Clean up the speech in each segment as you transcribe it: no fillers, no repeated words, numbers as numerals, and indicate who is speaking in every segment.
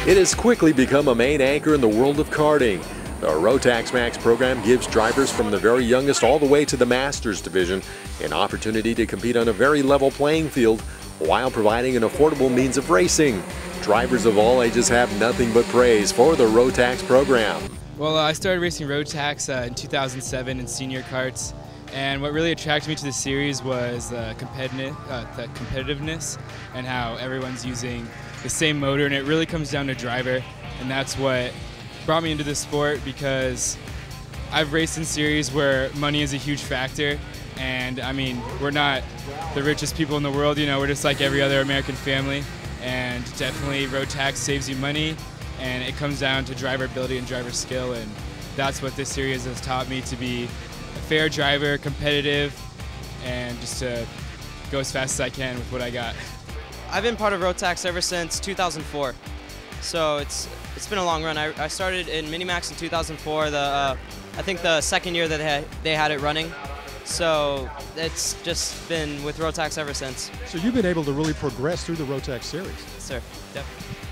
Speaker 1: It has quickly become a main anchor in the world of karting. The Rotax Max program gives drivers from the very youngest all the way to the Masters division an opportunity to compete on a very level playing field while providing an affordable means of racing. Drivers of all ages have nothing but praise for the Rotax program.
Speaker 2: Well, I started racing Rotax in 2007 in senior karts, and what really attracted me to the series was the competitiveness and how everyone's using the same motor, and it really comes down to driver, and that's what brought me into the sport, because I've raced in series where money is a huge factor, and I mean, we're not the richest people in the world, you know, we're just like every other American family, and definitely Rotax saves you money, and it comes down to driver ability and driver skill, and that's what this series has taught me, to be a fair driver, competitive, and just to go as fast as I can with what I got.
Speaker 3: I've been part of Rotax ever since 2004, so it's been a long run. I started in Minimax in 2004, I think the second year that they had it running, so it's just been with Rotax ever since.
Speaker 4: So you've been able to really progress through the Rotax series.
Speaker 3: Yes, sir. Yep.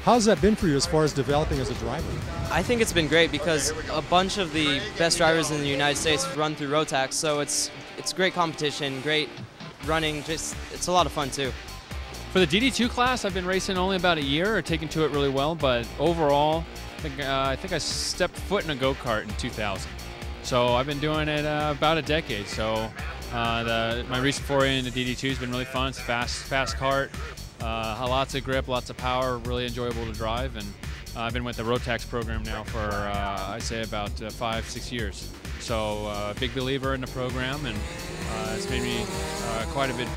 Speaker 4: How's that been for you as far as developing as a driver?
Speaker 3: I think it's been great because a bunch of the best drivers in the United States run through Rotax, so it's great competition, great running, it's a lot of fun too.
Speaker 5: For the DD2 class, I've been racing only about a year, or taking to it really well, but overall, I think I stepped foot in a go-kart in 2000. So I've been doing it about a decade. So my recent foray into DD2 has been really fun. It's fast kart, lots of grip, lots of power, really enjoyable to drive. And I've been with the Rotax program now for, I'd say, about 5-6 years. So big believer in the program, and it's made me quite a bit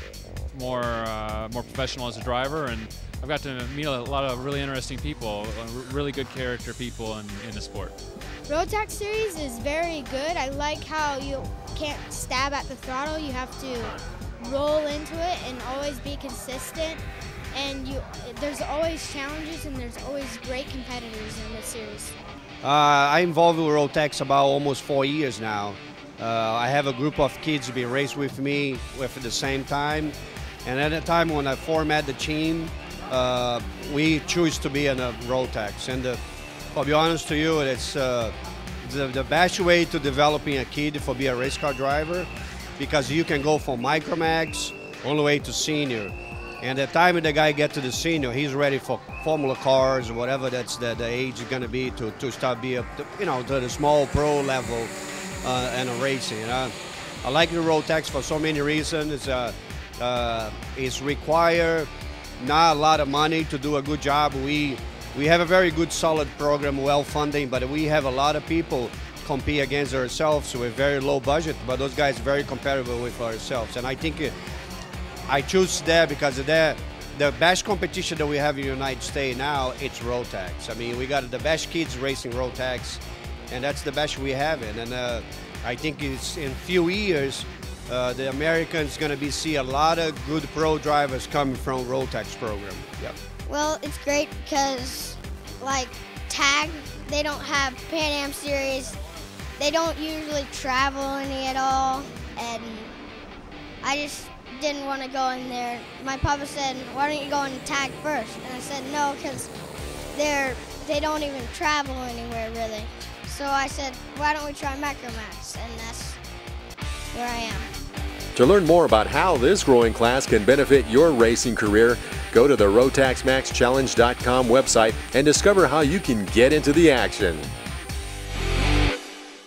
Speaker 5: more professional as a driver, and I've got to meet a lot of really interesting people, really good character people in the sport.
Speaker 6: Rotax series is very good. I like how you can't stab at the throttle. You have to roll into it and always be consistent. And there's always challenges, and there's always great competitors in this series.
Speaker 7: I'm involved with Rotax about almost 4 years now. I have a group of kids who been race with me at the same time. And at the time when I format the team, we choose to be in a Rotax. And I'll be honest to you, it's the best way to developing a kid for be a race car driver, because you can go from micromax all the way to senior. And the time the guy gets to the senior, he's ready for Formula cars or whatever that's the age is going to be to start be up to, to the small pro level and a racing. I like the Rotax for so many reasons. It's require not a lot of money to do a good job. We have a very good, solid program, well funding, but we have a lot of people compete against ourselves with very low budget, but those guys are very competitive with ourselves. And I think I choose that because the best competition that we have in the United States now, it's Rotax. I mean, we got the best kids racing Rotax, and that's the best we have it. And I think it's in a few years, the Americans going to see a lot of good pro drivers coming from Rotax program. Yep.
Speaker 6: Well, it's great because, like, tag, they don't have Pan Am series. They don't usually travel any at all, and I just didn't want to go in there. My papa said, "Why don't you go in tag first?" And I said, "No, because they don't even travel anywhere really." So I said, "Why don't we try Micromax?" And that's where I am.
Speaker 1: To learn more about how this growing class can benefit your racing career, go to the RotaxMaxChallenge.com website and discover how you can get into the action.